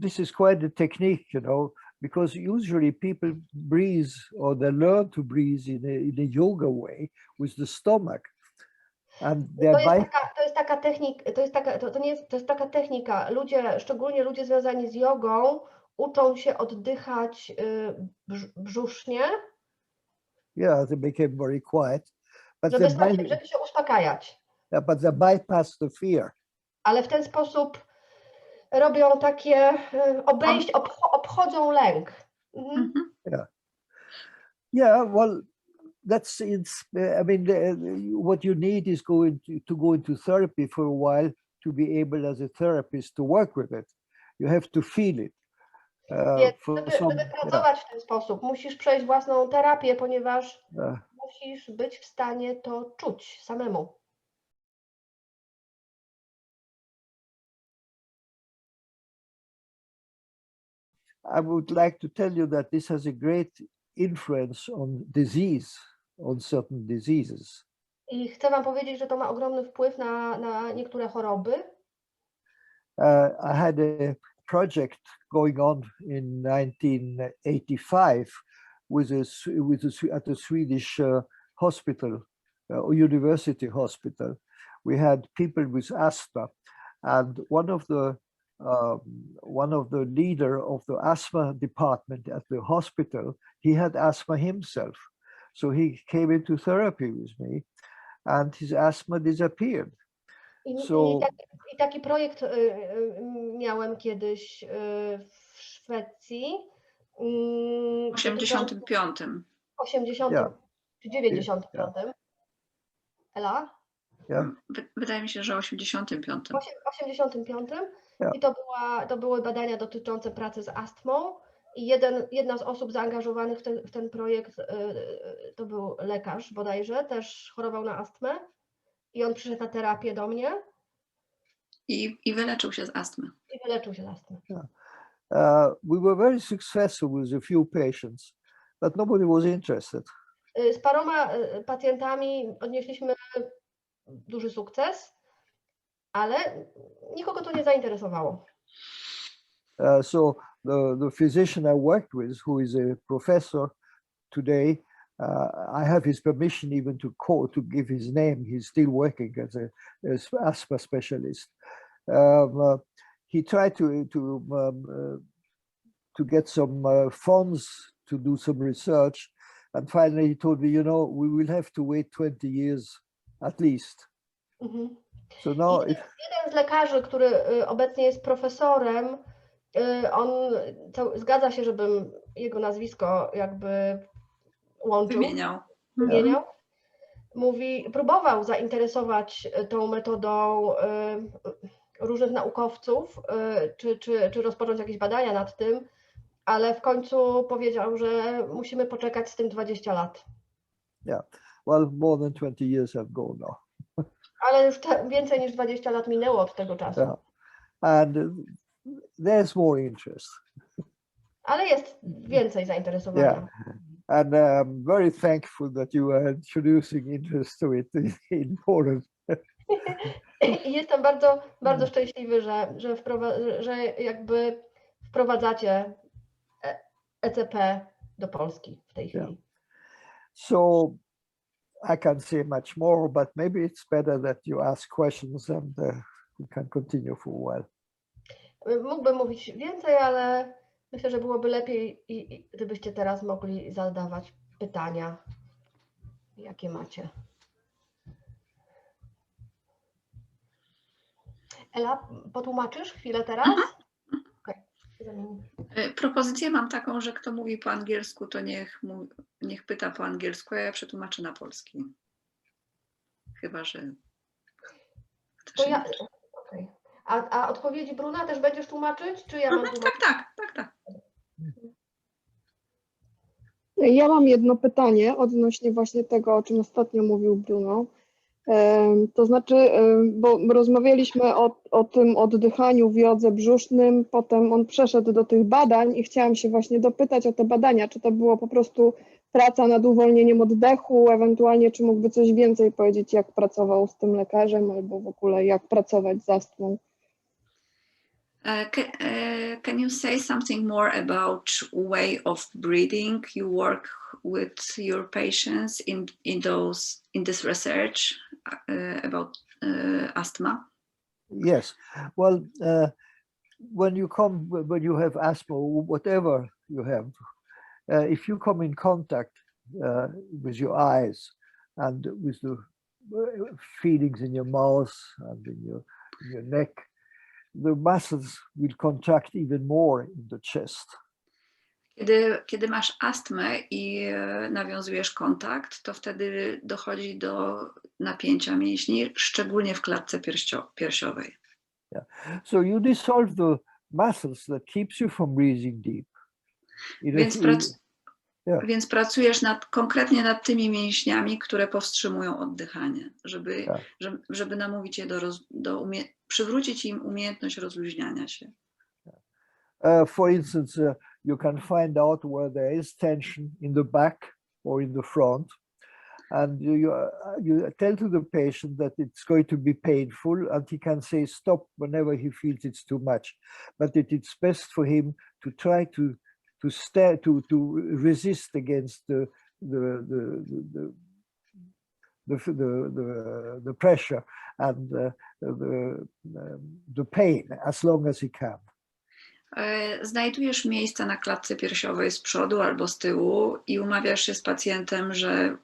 this is quite a technique, you know, because usually people breathe or they learn to breathe in a yoga way with the stomach. And to jest taka technika. Szczególnie ludzie związani z jogą, uczą się oddychać brzusznie. Yeah, they became very quiet. But żeby się uspokajać. Yeah, but they bypass the fear. Ale w ten sposób robią takie obchodzą lęk. Yeah. Yeah, well, I mean, what you need is to go into therapy for a while to be able, as a therapist, to work with it. You have to feel it. Żeby pracować w ten sposób, musisz przejść własną terapię, ponieważ musisz być w stanie to czuć samemu. I would like to tell you that this has a great influence on disease, on certain diseases. I chcę wam powiedzieć, że to ma ogromny wpływ na niektóre choroby. I had a project going on in 1985 at a Swedish hospital, university hospital. We had people with asthma, and one of the leader of the asthma department at the hospital, he had asthma himself. So he came into therapy with me and his asthma disappeared. I taki projekt miałem kiedyś w Szwecji. W 85. 80 czy 95. Ela? Yeah. Wydaje mi się, że 85. 85. Yeah. I to były badania dotyczące pracy z astmą. I jedna z osób zaangażowanych w ten projekt to był lekarz bodajże, też chorował na astmę. I on przyszedł na terapię do mnie. I wyleczył się z astmy. Yeah. We were very successful with a few patients, but nobody was interested. Z paroma pacjentami odnieśliśmy duży sukces, ale nikogo to nie zainteresowało. So the physician I worked with, who is a professor today, I have his permission even to give his name. He's still working as asthma specialist. He tried to get some funds to do some research, and finally he told me, you know, we will have to wait 20 years at least. So now jeden z lekarzy, który obecnie jest profesorem, on zgadza się, żebym jego nazwisko jakby łączył, wymieniał. Mówi, próbował zainteresować tą metodą różnych naukowców, czy rozpocząć jakieś badania nad tym, ale w końcu powiedział, że musimy poczekać z tym 20 lat. Yeah, well, more than 20 years have gone now. Ale już więcej niż 20 lat minęło od tego czasu. Yeah. And there's more interest. Ale jest więcej zainteresowania. Yeah. And I'm very thankful that you are introducing interest to it in Poland. I jestem bardzo, bardzo szczęśliwy, że jakby wprowadzacie ECP do Polski w tej chwili. Yeah. So I can't say much more, but maybe it's better that you ask questions and we can continue for a while. Mógłbym mówić więcej, ale myślę, że byłoby lepiej, gdybyście teraz mogli zadawać pytania, jakie macie. Ela, potłumaczysz chwilę teraz? Okay. Propozycję mam taką, że kto mówi po angielsku, to niech pyta po angielsku, a ja przetłumaczę na polski. Chyba, że... To ja, okay. A odpowiedzi Bruna też będziesz tłumaczyć, czy ja mam tłumaczyć? Tak. Ja mam jedno pytanie odnośnie właśnie tego, o czym ostatnio mówił Bruno. To znaczy, bo rozmawialiśmy o tym oddychaniu w jodze brzusznym, potem on przeszedł do tych badań i chciałam się właśnie dopytać o te badania, czy to było po prostu praca nad uwolnieniem oddechu, ewentualnie czy mógłby coś więcej powiedzieć, jak pracował z tym lekarzem, albo w ogóle jak pracować z astmą. Can you say something more about way of breathing you work with your patients in this research about asthma? Yes. Well, when you have asthma, whatever you have, if you come in contact with your eyes and with the feelings in your mouth and in your neck, the muscles will contract even more in the chest. Kiedy masz astmę i nawiązujesz kontakt, to wtedy dochodzi do napięcia mięśni, szczególnie w klatce piersiowej. Yeah. So you dissolve the muscles that keeps you from breathing deep. Więc pracujesz konkretnie nad tymi mięśniami, które powstrzymują oddychanie, żeby namówić je przywrócić im umiejętność rozluźniania się. For instance, you can find out where there is tension in the back or in the front, and you tell to the patient that it's going to be painful, and he can say stop whenever he feels it's too much, but it's best for him to try to resist against the pressure and the pain as long as he can. Znajdujesz miejsca na klatce piersiowej z przodu albo z tyłu i umawiasz się z pacjentem, że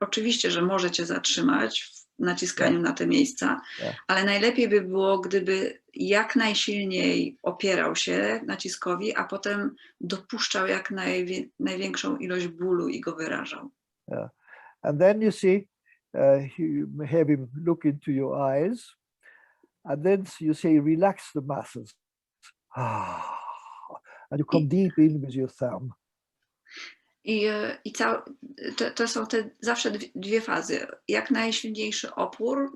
oczywiście, że może cię zatrzymać w naciskaniu na te miejsca, ale najlepiej by było, gdyby jak najsilniej opierał się naciskowi, a potem dopuszczał jak największą ilość bólu i go wyrażał. And then you see, you have him look into your eyes, and then you say relax the muscles. And you come deep in with your thumb. To są zawsze dwie fazy. Jak najsilniejszy opór,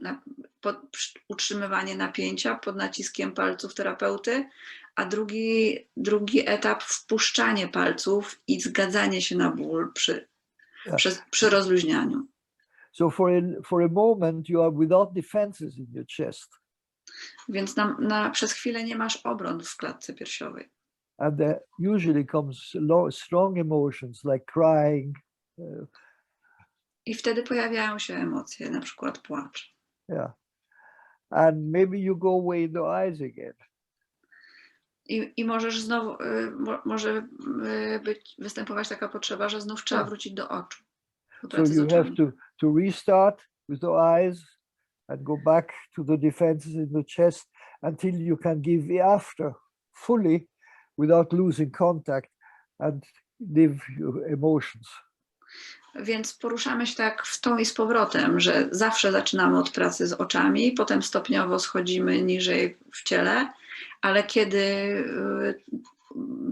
utrzymywanie napięcia pod naciskiem palców terapeuty, a drugi etap wpuszczanie palców i zgadzanie się na ból przy rozluźnianiu. So for a moment you are without defenses in your chest. Więc przez chwilę nie masz obron w klatce piersiowej. and there usually comes strong emotions like crying. I wtedy pojawiają się emocje, na przykład płacz. Yeah. And maybe you go away in the eyes again. I możesz znowu, może występować taka potrzeba, że znów trzeba wrócić do oczu. So you have to restart with the eyes and go back to the defenses in the chest until you can give after fully without losing contact and live your emotions. Więc poruszamy się tak w tą i z powrotem, że zawsze zaczynamy od pracy z oczami, potem stopniowo schodzimy niżej w ciele, ale kiedy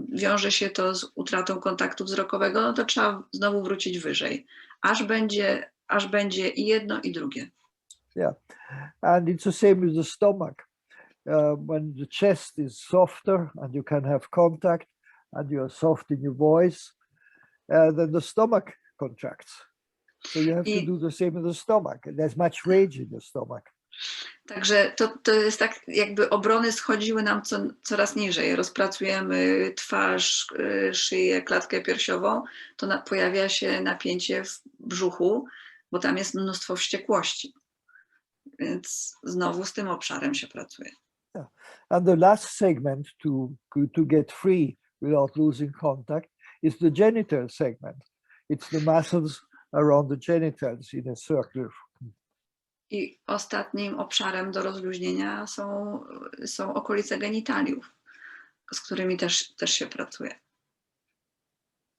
wiąże się to z utratą kontaktu wzrokowego, no to trzeba znowu wrócić wyżej, aż będzie i jedno, i drugie. Yeah, and it's the same with the stomach. When the chest is softer and you can have contact and you're soft in your voice, then the stomach contracts. So you have to do the same in the stomach. There's much rage in the stomach. Także to jest tak, jakby obrony schodziły nam coraz niżej. Rozpracujemy twarz, szyję, klatkę piersiową, to pojawia się napięcie w brzuchu, bo tam jest mnóstwo wściekłości. Więc znowu z tym obszarem się pracuje. Yeah. And the last segment to get free without losing contact is the genital segment. It's the muscles around the genitals in a circle. I ostatnim obszarem do rozluźnienia są okolice genitaliów, z którymi też się pracuje.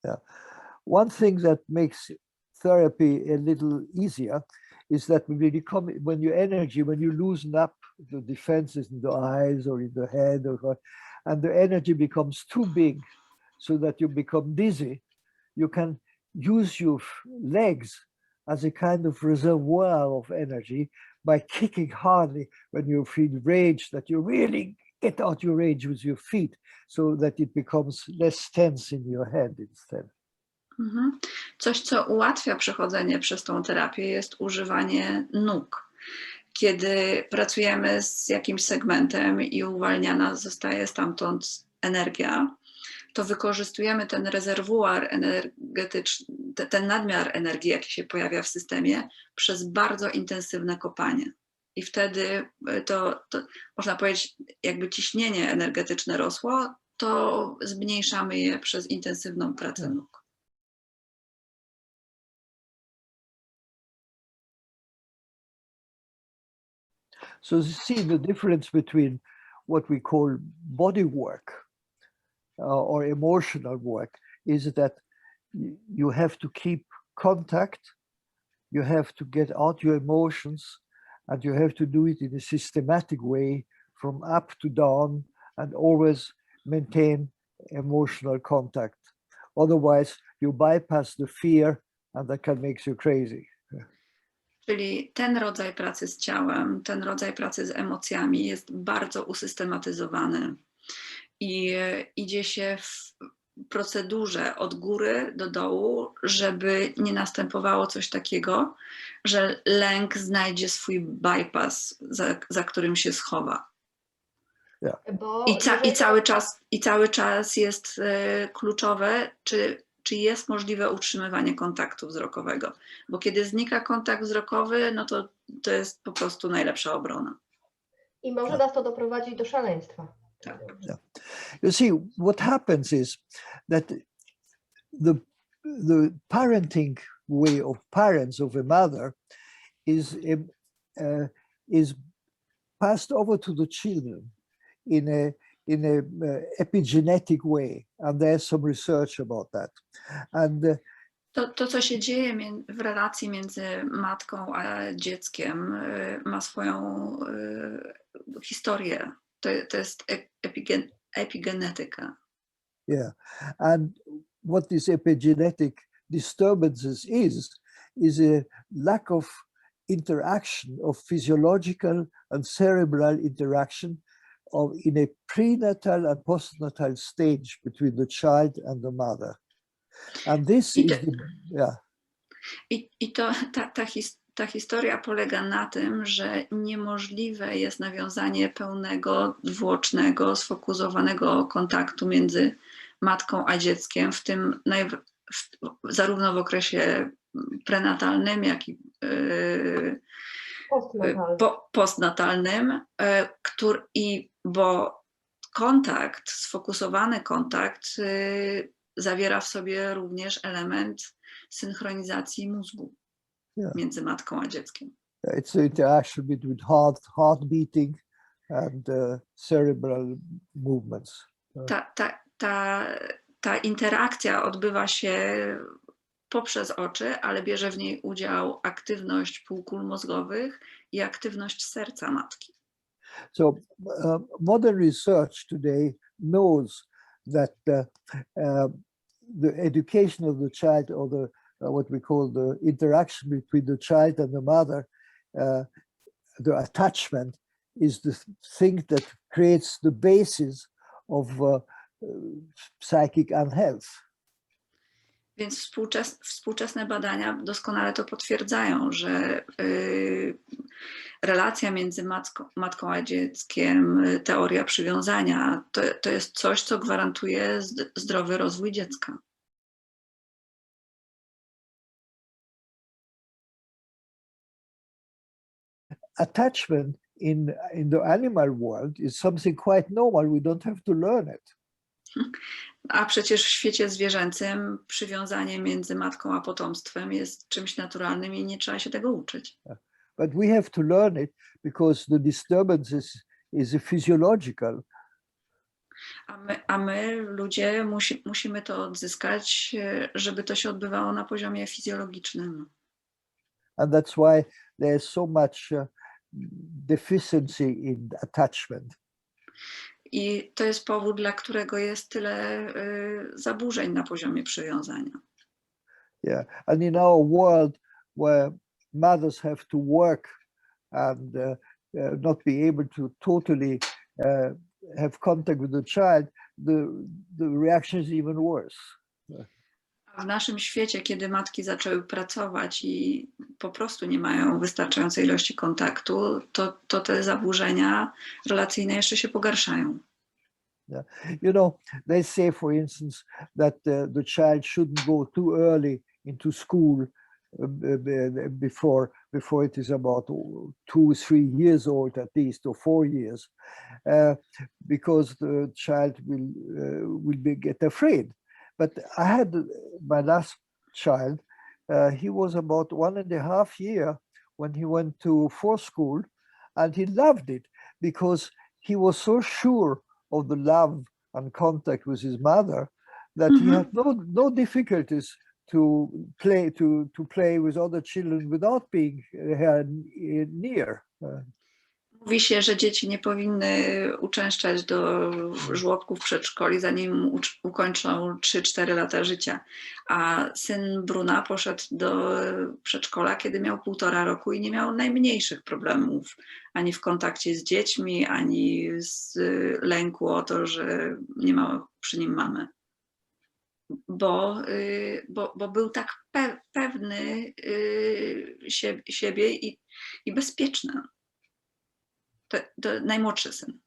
Yeah. One thing that makes therapy a little easier is that when you loosen up the defenses in the eyes or in the head, and the energy becomes too big so that you become dizzy, you can use your legs as a kind of reservoir of energy by kicking hardly when you feel rage, that you really get out your rage with your feet so that it becomes less tense in your head instead. Coś, co ułatwia przechodzenie przez tą terapię, jest używanie nóg. Kiedy pracujemy z jakimś segmentem i uwalniana zostaje stamtąd energia, to wykorzystujemy ten rezerwuar energetyczny, ten nadmiar energii, jaki się pojawia w systemie, przez bardzo intensywne kopanie. I wtedy to można powiedzieć, jakby ciśnienie energetyczne rosło, to zmniejszamy je przez intensywną pracę nóg. So you see the difference between what we call body work or emotional work is that you have to keep contact, you have to get out your emotions, and you have to do it in a systematic way from up to down and always maintain emotional contact. Otherwise, you bypass the fear and that can make you crazy. Czyli ten rodzaj pracy z ciałem, ten rodzaj pracy z emocjami jest bardzo usystematyzowany i idzie się w procedurze od góry do dołu, żeby nie następowało coś takiego, że lęk znajdzie swój bypass, za którym się schowa. Yeah. I cały czas jest kluczowe, czy jest możliwe utrzymywanie kontaktu wzrokowego. Bo kiedy znika kontakt wzrokowy, no to jest po prostu najlepsza obrona. I może nas to doprowadzić do szaleństwa. Tak. Yeah. You see, what happens is that the parenting way of parents of a mother is passed over to the children in a epigenetic way, and there's some research about that. And to, co się dzieje w relacji między matką a dzieckiem, ma swoją historię. To jest epigenetyka. Yeah, and what this epigenetic disturbances is a lack of interaction, of physiological and cerebral interaction in a prenatal and postnatal stage between the child and the mother. And this is Ta historia polega na tym, że niemożliwe jest nawiązanie pełnego, dwuocznego, sfokusowanego kontaktu między matką a dzieckiem, w tym zarówno w okresie prenatalnym, jak i postnatalnym, bo kontakt, sfokusowany kontakt zawiera w sobie również element synchronizacji mózgu między matką a dzieckiem. It's the interaction between heart beating and cerebral movements. Ta interakcja odbywa się poprzez oczy, ale bierze w niej udział aktywność półkul mózgowych i aktywność serca matki. So modern research today knows that the education of the child, or the what we call the interaction between the child and the mother, the attachment, is the thing that creates the basis of psychic unhealth. Więc współczesne badania doskonale to potwierdzają, że relacja między matką a dzieckiem, teoria przywiązania, to jest coś, co gwarantuje zdrowy rozwój dziecka. Attachment in the animal world is something quite normal. We don't have to learn it. A przecież w świecie zwierzęcym przywiązanie między matką a potomstwem jest czymś naturalnym i nie trzeba się tego uczyć. But we have to learn it because the disturbances is physiological. A my ludzie, musimy to odzyskać, żeby to się odbywało na poziomie fizjologicznym. And that's why there's so much deficiency in attachment. I to jest powód, dla którego jest tyle zaburzeń na poziomie przywiązania. Yeah, and in our world where mothers have to work and not be able to totally have contact with the child, the reaction is even worse. W naszym świecie, kiedy matki zaczęły pracować i po prostu nie mają wystarczającej ilości kontaktu, to te zaburzenia relacyjne jeszcze się pogarszają. Yeah. You know, they say, for instance, that the child shouldn't go too early into school before it is about 2, 3 years old at least, or 4 years, because the child will get afraid. But I had my last child. He was about 1.5 years when he went to 4th school, and he loved it because he was so sure of the love and contact with his mother that he had no difficulties to play with other children without being near. Mówi się, że dzieci nie powinny uczęszczać do żłobków, przedszkoli, zanim ukończą 3-4 lata życia. A syn Bruna poszedł do przedszkola, kiedy miał 1,5 roku i nie miał najmniejszych problemów ani w kontakcie z dziećmi, ani z lęku o to, że nie ma przy nim mamy. Bo był tak pewny siebie i bezpieczny. To najmłodszy syn.